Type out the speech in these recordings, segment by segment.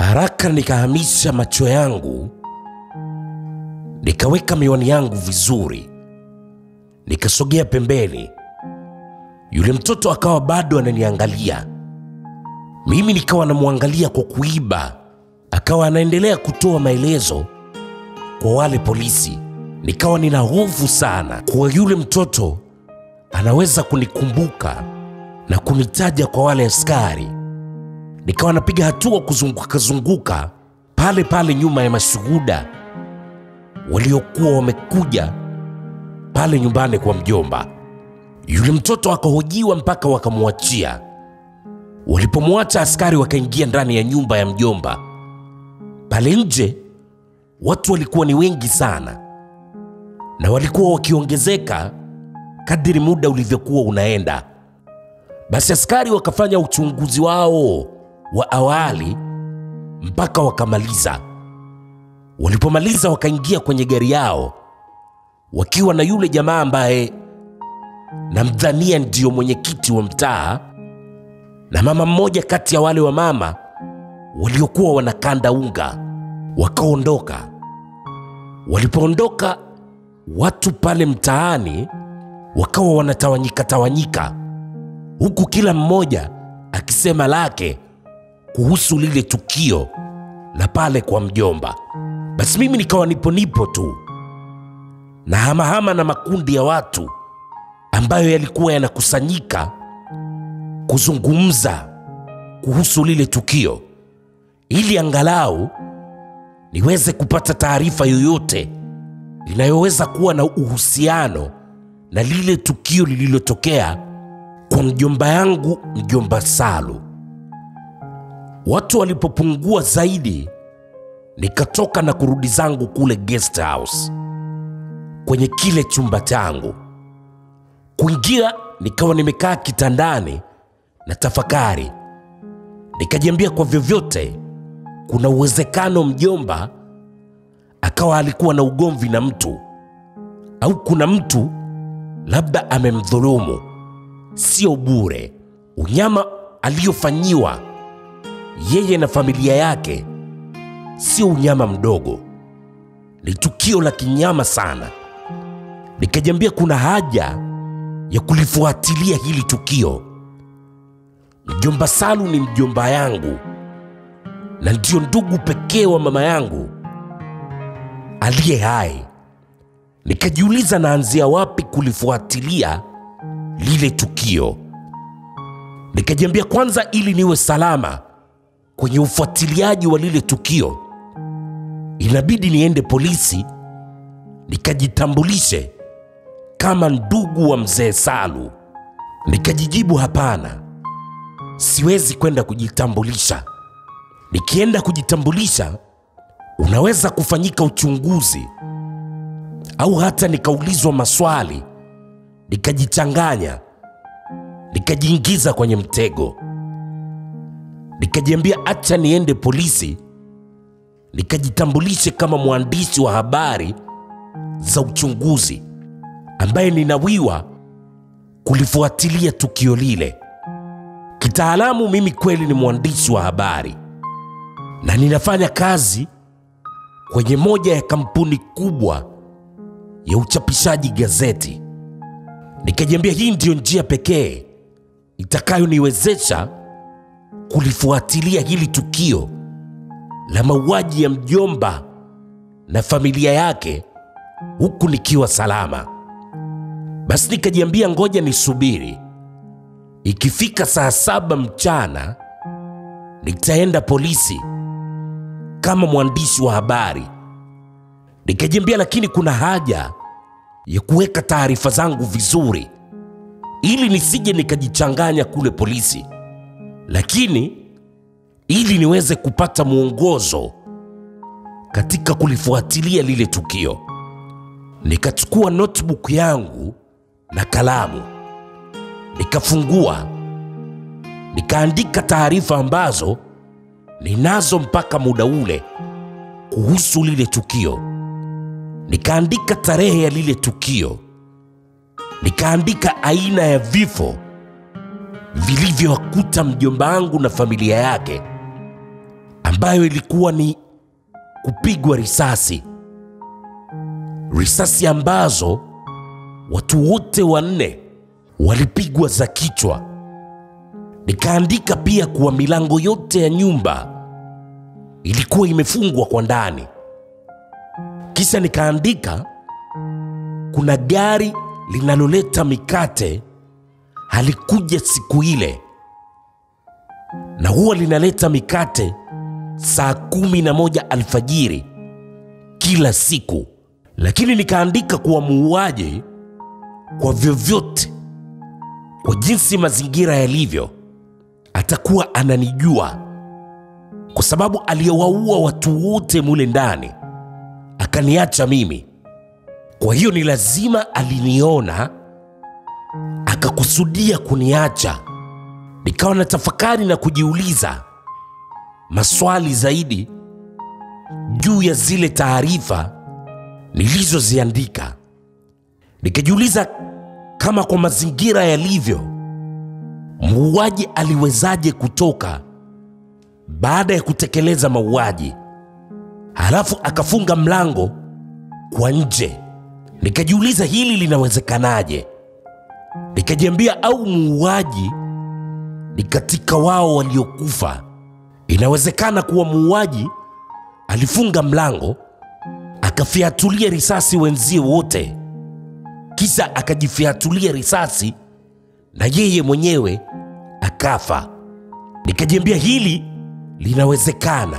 Haraka nikahamisha macho yangu, nikaweka miwani yangu vizuri, nikasogea pembeni. Yule mtoto akawa bado ananiangalia. Mimi nikawa namuangalia kwa kuiba. Akawa anaendelea kutoa maelezo kwa wale polisi. Nikawa nina hofu sana kwa yule mtoto anaweza kunikumbuka na kunitaja kwa wale askari. Nikawa napiga hatua kuzunguka pale pale nyuma ya mashuhuda waliokuwa wamekuja pale nyumbani kwa mjomba. Yule mtoto akahojiwa mpaka wakamwachia. Walipomwacha, askari wakaingia ndani ya nyumba ya mjomba. Pale nje watu walikuwa ni wengi sana, na walikuwa wakiongezeka kadiri muda ulivyokuwa unaenda. Basi askari wakafanya uchunguzi wao wa awali mpaka wakamaliza. Walipomaliza, wakaingia kwenye gari yao wakiwa na yule jamaa ambaye namdhania ndio mwenyekiti wa mtaa, na mama mmoja kati ya wale wa mama waliokuwa wanakanda unga. Wakaondoka. Walipoondoka, watu pale mtaani wakawa wanatawanyika, huku kila mmoja akisema lake kuhusu lile tukio la pale kwa mjomba. Basi mimi nikawa nipo tu na hamahama na makundi ya watu ambayo yalikuwa yanakusanyika kuzungumza kuhusu lile tukio, ili angalau niweze kupata taarifa yoyote inayoweza kuwa na uhusiano na lile tukio lililotokea kwa mjomba yangu, mjomba Salu. Watu walipopungua zaidi, nikatoka na kurudi zangu kule guest house kwenye kile chumba changu. Kuingia, nikawa nimekaa kitandani na tafakari. Nikajiambia kwa vyovyote kuna uwezekano mjomba akawa alikuwa na ugomvi na mtu, au kuna mtu labda amemdhulumu. Sio bure. Unyama aliyofanyiwa yeye na familia yake sio unyama mdogo, ni tukio la kinyama sana. Nikajiambia kuna haja ya kulifuatilia hili tukio. Mjomba Salu ni mjomba yangu na ndio ndugu pekee wa mama yangu aliye hai. Nikajiuliza naanzia wapi kulifuatilia lile tukio. Nikajiambia kwanza, ili niwe salama kwenye ufuatiliaji wa lile tukio, inabidi niende polisi nikajitambulishe kama ndugu wa mzee Salu. Nikajijibu hapana, siwezi kwenda kujitambulisha. Nikienda kujitambulisha, unaweza kufanyika uchunguzi au hata nikaulizwa maswali, nikajichanganya, nikajiingiza kwenye mtego. Nikajiambia acha niende polisi nikajitambulishe kama mwandishi wa habari za uchunguzi ambaye ninawiwa kulifuatilia tukio lile. Kitaalamu mimi kweli ni mwandishi wa habari na ninafanya kazi kwenye moja ya kampuni kubwa ya uchapishaji gazeti. Nikajiambia hii ndio njia pekee itakayoniwezesha kulifuatilia hili tukio la mauaji ya mjomba na familia yake huku nikiwa salama. Basi nikajiambia ngoja nisubiri. Ikifika saa 7 mchana nitaenda polisi kama mwandishi wa habari. Nikajiambia lakini kuna haja ya kuweka taarifa zangu vizuri ili nisije nikajichanganya kule polisi, lakini ili niweze kupata mwongozo katika kulifuatilia lile tukio. Nikachukua notebook yangu na kalamu, nikafungua, nikaandika taarifa ambazo ninazo mpaka muda ule kuhusu lile tukio. Nikaandika tarehe ya lile tukio, nikaandika aina ya vifo vilivyowakuta mjomba wangu na familia yake ambayo ilikuwa ni kupigwa risasi ambazo watu wote 4 walipigwa za kichwa. Nikaandika pia kuwa milango yote ya nyumba ilikuwa imefungwa kwa ndani. Kisha nikaandika kuna gari linaloleta mikate halikuja siku ile, na huwa linaleta mikate saa 11 alfajiri kila siku. Lakini nikaandika kuwa muuaji kwa vyovyote, kwa jinsi mazingira yalivyo, atakuwa ananijua, kwa sababu aliyewaua watu wote mule ndani akaniacha mimi. Kwa hiyo ni lazima aliniona akakusudia kuniacha. Nikawa na tafakari na kujiuliza maswali zaidi juu ya zile taarifa nilizoziandika. Nikajiuliza kama kwa mazingira yalivyo, muuaji aliwezaje kutoka baada ya kutekeleza mauaji halafu akafunga mlango kwa nje. Nikajiuliza hili linawezekanaje. Nikajiambia au muuaji ni katika wao waliokufa. Inawezekana kuwa muuaji alifunga mlango, akafiatulia risasi wenzie wote, kisha akajifiatulia risasi na yeye mwenyewe akafa. Nikajiambia hili linawezekana.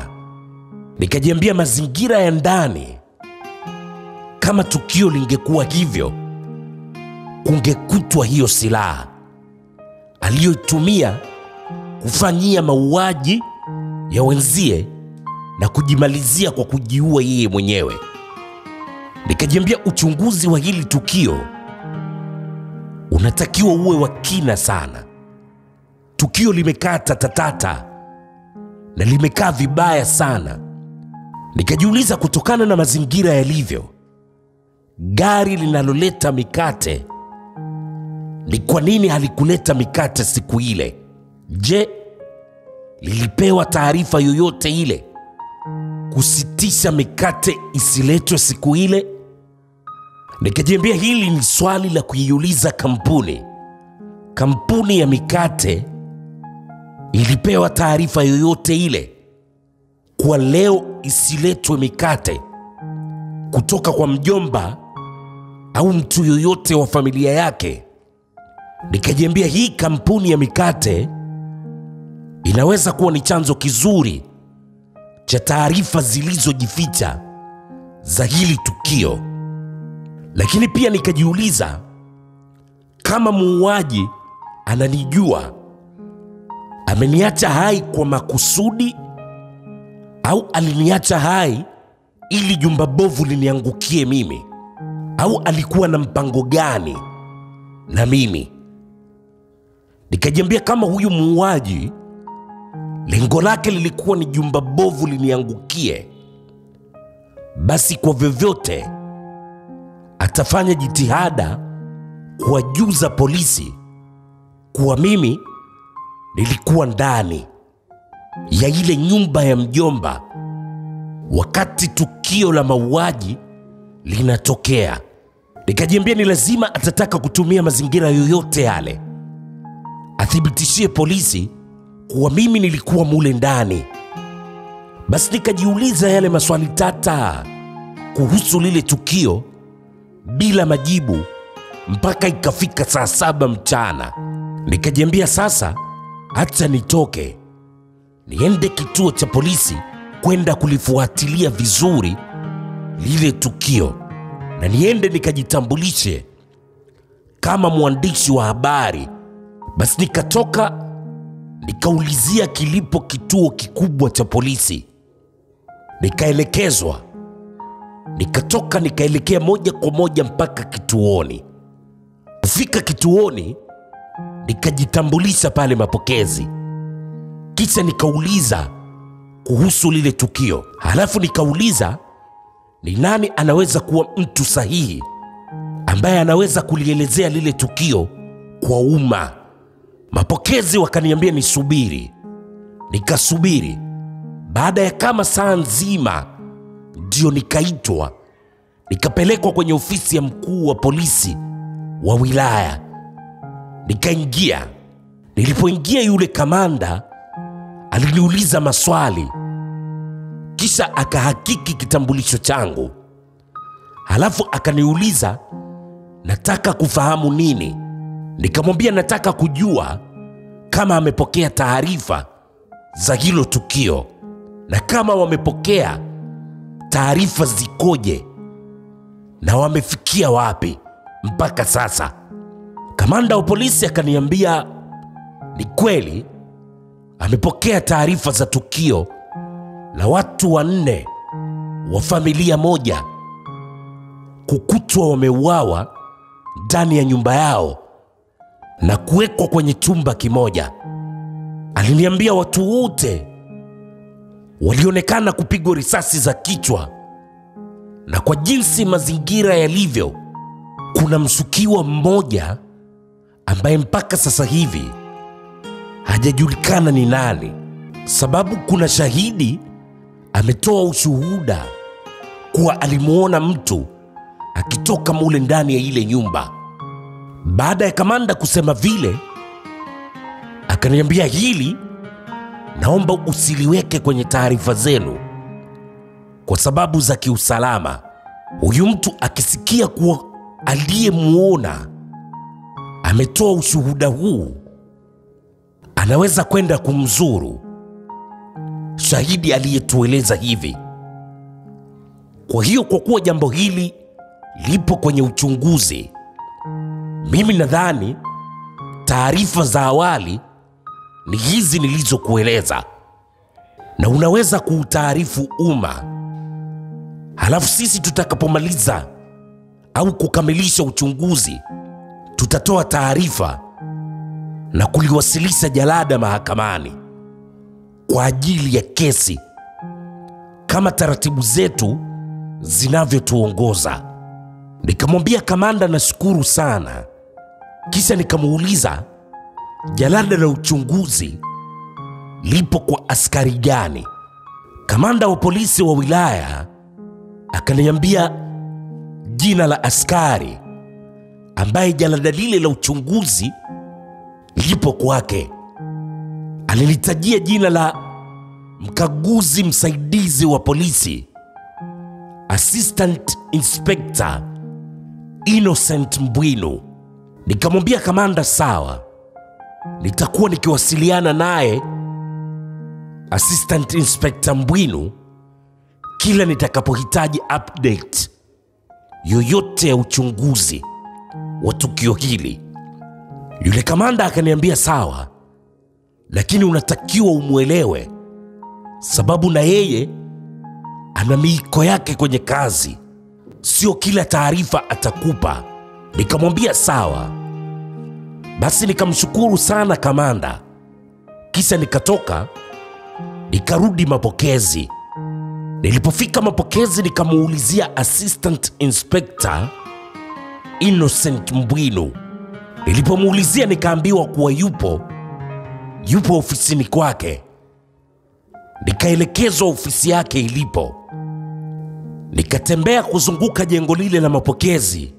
Nikajiambia mazingira ya ndani, kama tukio lingekuwa hivyo, kungekutwa hiyo silaha aliyoitumia kufanyia mauaji ya wenzie na kujimalizia kwa kujiua yeye mwenyewe. Nikajiambia uchunguzi wa hili tukio unatakiwa uwe wa kina sana. Tukio limekaa tatatata na limekaa vibaya sana. Nikajiuliza kutokana na mazingira yalivyo, gari linaloleta mikate ni kwa nini halikuleta mikate siku ile? Je, lilipewa taarifa yoyote ile kusitisha mikate isiletwe siku ile? Nikajiambia hili ni swali la kuiuliza kampuni ya mikate ilipewa taarifa yoyote ile kwa leo isiletwe mikate kutoka kwa mjomba au mtu yoyote wa familia yake? Nikajiambia hii kampuni ya mikate inaweza kuwa ni chanzo kizuri cha taarifa zilizojificha za hili tukio. Lakini pia nikajiuliza kama muuaji ananijua, ameniacha hai kwa makusudi au aliniacha hai ili jumba bovu liniangukie mimi, au alikuwa na mpango gani na mimi? Nikajiambia kama huyu muuaji lengo lake lilikuwa ni jumba bovu liniangukie, basi kwa vyovyote atafanya jitihada kuwajuza polisi kuwa mimi nilikuwa ndani ya ile nyumba ya mjomba wakati tukio la mauaji linatokea. Nikajiambia ni lazima atataka kutumia mazingira yoyote yale athibitishie polisi kuwa mimi nilikuwa mule ndani. Basi nikajiuliza yale maswali tata kuhusu lile tukio bila majibu mpaka ikafika saa 7 mchana. Nikajiambia sasa acha nitoke niende kituo cha polisi kwenda kulifuatilia vizuri lile tukio, na niende nikajitambulishe kama mwandishi wa habari. Basi nikatoka nikaulizia kilipo kituo kikubwa cha polisi, nikaelekezwa. Nikatoka nikaelekea moja kwa moja mpaka kituoni. Kufika kituoni nikajitambulisha pale mapokezi, kisha nikauliza kuhusu lile tukio. Halafu nikauliza ni nani anaweza kuwa mtu sahihi ambaye anaweza kulielezea lile tukio kwa umma. Mapokezi wakaniambia nisubiri. Nikasubiri. Baada ya kama saa nzima ndio nikaitwa, nikapelekwa kwenye ofisi ya mkuu wa polisi wa wilaya. Nikaingia. Nilipoingia, yule kamanda aliniuliza maswali, kisha akahakiki kitambulisho changu. Halafu akaniuliza nataka kufahamu nini. Nikamwambia nataka kujua kama amepokea taarifa za hilo tukio, na kama wamepokea, taarifa zikoje na wamefikia wapi mpaka sasa. Kamanda wa polisi akaniambia ni kweli amepokea taarifa za tukio la watu 4 wa familia moja kukutwa wameuawa ndani ya nyumba yao na kuwekwa kwenye chumba kimoja. Aliniambia watu wote walionekana kupigwa risasi za kichwa, na kwa jinsi mazingira yalivyo, kuna mshukiwa mmoja ambaye mpaka sasa hivi hajajulikana ni nani, sababu kuna shahidi ametoa ushuhuda kuwa alimuona mtu akitoka mule ndani ya ile nyumba. Baada ya kamanda kusema vile, akaniambia hili naomba usiliweke kwenye taarifa zenu kwa sababu za kiusalama. Huyu mtu akisikia kuwa aliyemuona ametoa ushuhuda huu, anaweza kwenda kumzuru shahidi aliyetueleza hivi. Kwa hiyo kwa kuwa jambo hili lipo kwenye uchunguzi, mimi nadhani taarifa za awali ni hizi nilizokueleza, na unaweza kuutaarifu umma. Halafu sisi tutakapomaliza au kukamilisha uchunguzi, tutatoa taarifa na kuliwasilisha jalada mahakamani kwa ajili ya kesi kama taratibu zetu zinavyotuongoza. Nikamwambia kamanda nashukuru sana. Kisha nikamuuliza jalada la uchunguzi lipo kwa askari gani? Kamanda wa polisi wa wilaya akaniambia jina la askari ambaye jalada lile la uchunguzi lipo kwake. Alinitajia jina la mkaguzi msaidizi wa polisi, Assistant Inspector Innocent Mbwinu. Nikamwambia kamanda sawa, nitakuwa nikiwasiliana naye Assistant Inspector Mbwinu kila nitakapohitaji update yoyote ya uchunguzi wa tukio hili. Yule kamanda akaniambia sawa, lakini unatakiwa umuelewe, sababu na yeye ana miiko yake kwenye kazi, sio kila taarifa atakupa. Nikamwambia sawa. Basi nikamshukuru sana kamanda. Kisha nikatoka nikarudi mapokezi. Nilipofika mapokezi nikamuulizia Assistant Inspector Innocent Mbwinu. Nilipomuulizia nikaambiwa kuwa yupo ofisini kwake. Nikaelekezwa ofisi yake ilipo. Nikatembea kuzunguka jengo lile la mapokezi.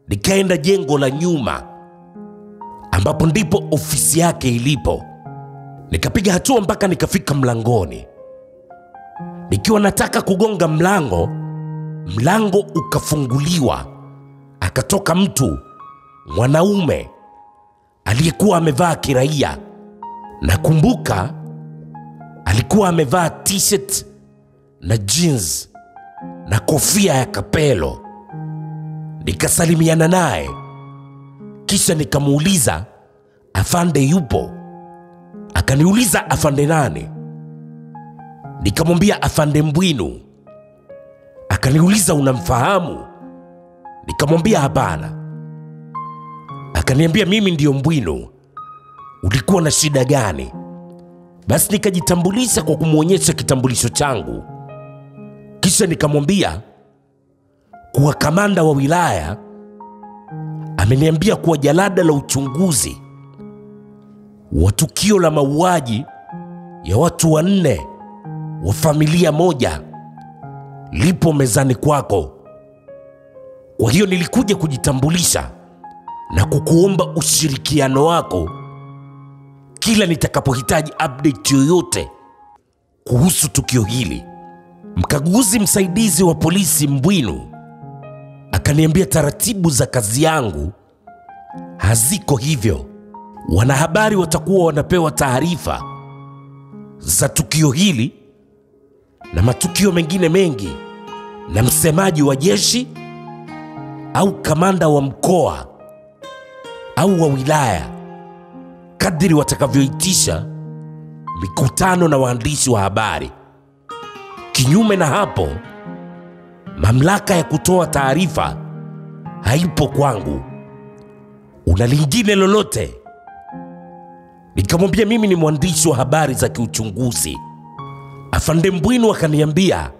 Nikaenda jengo la nyuma ambapo ndipo ofisi yake ilipo. Nikapiga hatua mpaka nikafika mlangoni. Nikiwa nataka kugonga mlango ukafunguliwa. Akatoka mtu, mwanaume aliyekuwa amevaa kiraia. Nakumbuka alikuwa amevaa t-shirt na jeans na kofia ya kapelo. Nikasalimiana naye, kisha nikamuuliza afande yupo? Akaniuliza afande nani? Nikamwambia afande Mbwinu. Akaniuliza unamfahamu? Nikamwambia hapana. Akaniambia mimi ndiyo Mbwinu, ulikuwa na shida gani? Basi nikajitambulisha kwa kumuonyesha kitambulisho changu. Kisha nikamwambia kuwa kamanda wa wilaya ameniambia kuwa jalada la uchunguzi wa tukio la mauaji ya watu 4 wa familia moja lipo mezani kwako. Kwa hiyo nilikuja kujitambulisha na kukuomba ushirikiano wako kila nitakapohitaji update yoyote kuhusu tukio hili. Mkaguzi msaidizi wa polisi Mbwinu akaniambia taratibu za kazi yangu haziko hivyo. Wanahabari watakuwa wanapewa taarifa za tukio hili na matukio mengine mengi na msemaji wa jeshi au kamanda wa mkoa au wa wilaya kadiri watakavyoitisha mikutano na waandishi wa habari. Kinyume na hapo, mamlaka ya kutoa taarifa haipo kwangu. Una lingine lolote? Nikamwambia mimi ni mwandishi wa habari za kiuchunguzi. Afande Mbwinu akaniambia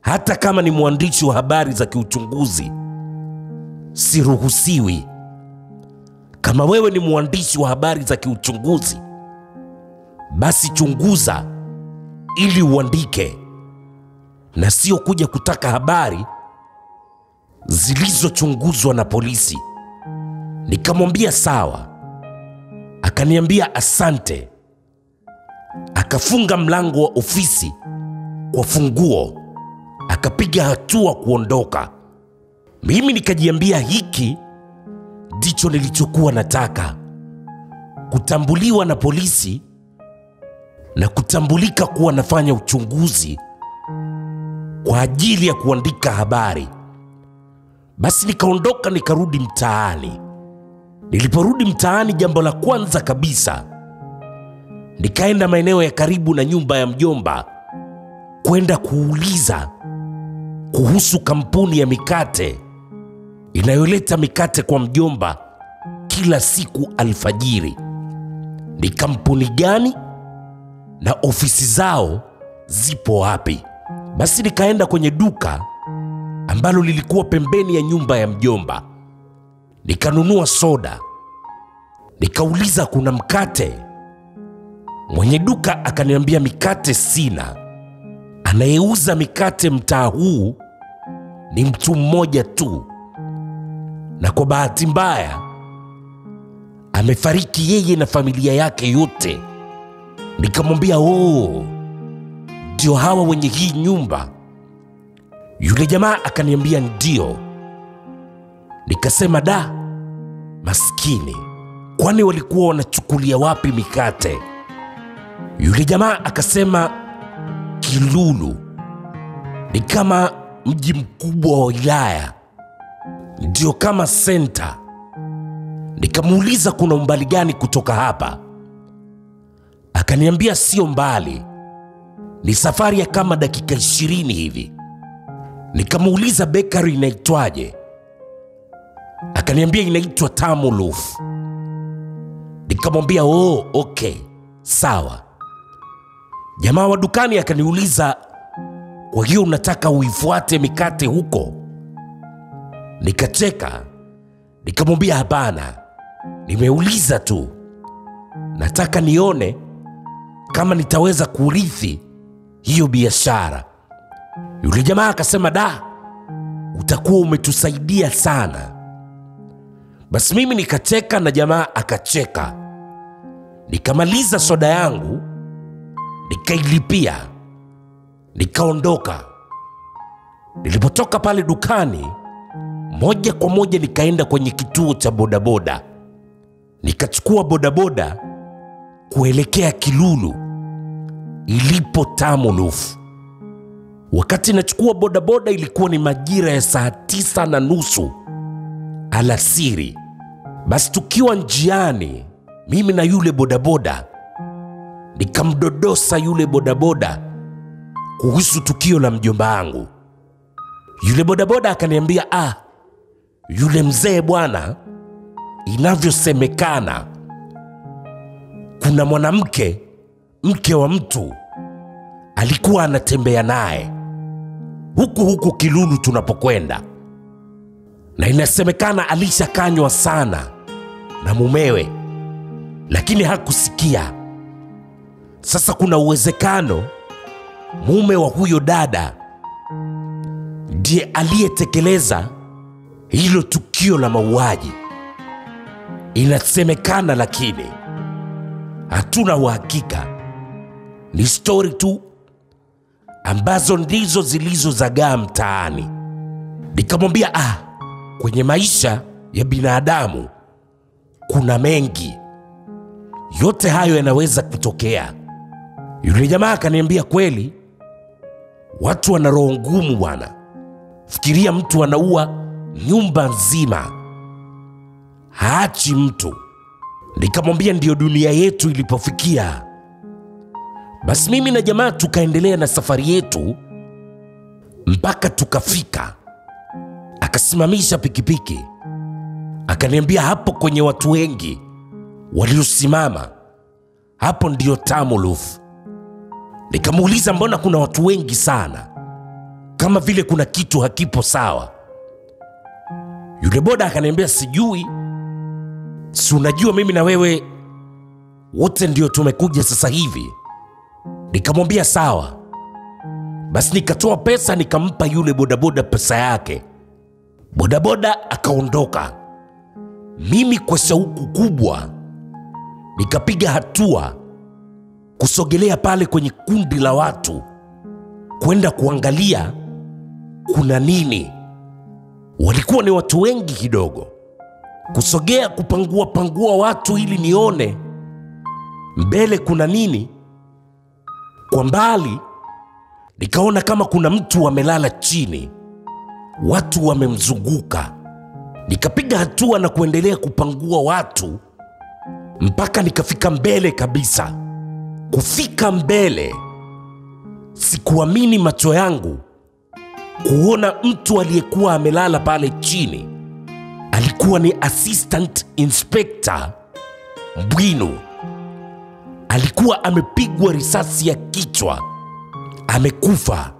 hata kama ni mwandishi wa habari za kiuchunguzi siruhusiwi. Kama wewe ni mwandishi wa habari za kiuchunguzi, basi chunguza ili uandike, na sio kuja kutaka habari zilizochunguzwa na polisi. Nikamwambia sawa. Akaniambia asante. Akafunga mlango wa ofisi kwa funguo, akapiga hatua kuondoka. Mimi nikajiambia hiki ndicho nilichokuwa nataka, kutambuliwa na polisi na kutambulika kuwa nafanya uchunguzi kwa ajili ya kuandika habari. Basi nikaondoka nikarudi mtaani. Niliporudi mtaani, jambo la kwanza kabisa nikaenda maeneo ya karibu na nyumba ya mjomba kwenda kuuliza kuhusu kampuni ya mikate inayoleta mikate kwa mjomba kila siku alfajiri. Ni kampuni gani na ofisi zao zipo wapi? Basi nikaenda kwenye duka ambalo lilikuwa pembeni ya nyumba ya mjomba. Nikanunua soda. Nikauliza kuna mkate? Mwenye duka akaniambia mikate sina. Anayeuza mikate mtaa huu ni mtu mmoja tu, na kwa bahati mbaya amefariki yeye na familia yake yote. Nikamwambia ndio hawa wenye hii nyumba? Yule jamaa akaniambia ndio. Nikasema da, maskini, kwani walikuwa wanachukulia wapi mikate? Yule jamaa akasema Kilulu ni kama mji mkubwa wa wilaya, ndio kama center. Nikamuuliza kuna umbali gani kutoka hapa? Akaniambia sio mbali, ni safari ya kama dakika 20 hivi. Nikamuuliza bakery inaitwaje? Akaniambia inaitwa Tamuluf. Nikamwambia okay, sawa. Jamaa wa dukani akaniuliza, kwa hiyo unataka uifuate mikate huko? Nikacheka. Nikamwambia hapana, nimeuliza tu, nataka nione kama nitaweza kurithi hiyo biashara. Yule jamaa akasema da, utakuwa umetusaidia sana. Basi mimi nikacheka na jamaa akacheka. Nikamaliza soda yangu, nikailipia, nikaondoka. Nilipotoka pale dukani, moja kwa moja nikaenda kwenye kituo cha bodaboda. Nikachukua bodaboda kuelekea Kilulu ilipo Tamuluf. Wakati nachukua bodaboda ilikuwa ni majira ya saa 9:30 alasiri. Basi tukiwa njiani, mimi na yule bodaboda, nikamdodosa yule bodaboda kuhusu tukio la mjomba wangu. Yule bodaboda akaniambia yule mzee bwana, inavyosemekana kuna mwanamke, mke wa mtu, alikuwa anatembea naye huku Kilulu tunapokwenda, na inasemekana alishakanywa sana na mumewe, lakini hakusikia. Sasa kuna uwezekano mume wa huyo dada, ndiye aliyetekeleza hilo tukio la mauaji. Inasemekana, lakini hatuna uhakika. Ni story tu ambazo ndizo zilizozagaa mtaani. Nikamwambia, kwenye maisha ya binadamu kuna mengi, yote hayo yanaweza kutokea. Yule jamaa akaniambia, kweli watu wana roho ngumu bwana. Fikiria, mtu anaua nyumba nzima, haachi mtu. Nikamwambia, ndiyo dunia yetu ilipofikia. Basi mimi na jamaa tukaendelea na safari yetu mpaka tukafika. Akasimamisha pikipiki, akaniambia, hapo kwenye watu wengi waliosimama hapo ndiyo Tamuluf. Nikamuuliza, mbona kuna watu wengi sana? Kama vile kuna kitu hakipo sawa. Yule boda akaniambia, sijui, si unajua mimi na wewe wote ndio tumekuja sasa hivi. Nikamwambia sawa. Basi nikatoa pesa nikampa yule bodaboda pesa yake. Bodaboda akaondoka. Mimi kwa shauku kubwa nikapiga hatua kusogelea pale kwenye kundi la watu, kwenda kuangalia kuna nini. Walikuwa ni watu wengi kidogo. Kusogea kupangua watu ili nione mbele kuna nini. Kwa mbali nikaona kama kuna mtu amelala chini, watu wamemzunguka. Nikapiga hatua na kuendelea kupangua watu mpaka nikafika mbele kabisa. Kufika mbele, sikuamini macho yangu kuona mtu aliyekuwa amelala pale chini. Alikuwa ni Assistant Inspector Mbwinu. Alikuwa amepigwa risasi ya kichwa, amekufa.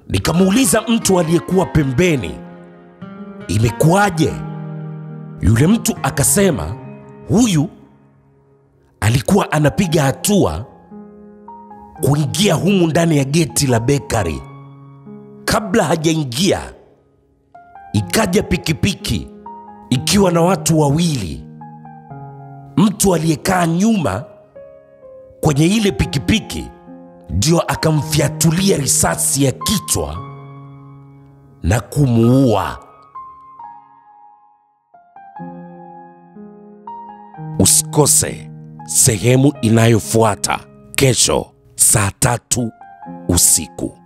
Nikamuuliza mtu aliyekuwa pembeni, imekuwaje? Yule mtu akasema huyu alikuwa anapiga hatua kuingia humu ndani ya geti la bakery. Kabla hajaingia, ikaja pikipiki ikiwa na watu wawili. Mtu aliyekaa nyuma kwenye ile pikipiki ndio akamfiatulia risasi ya kichwa na kumuua. Usikose sehemu inayofuata kesho saa 3 usiku.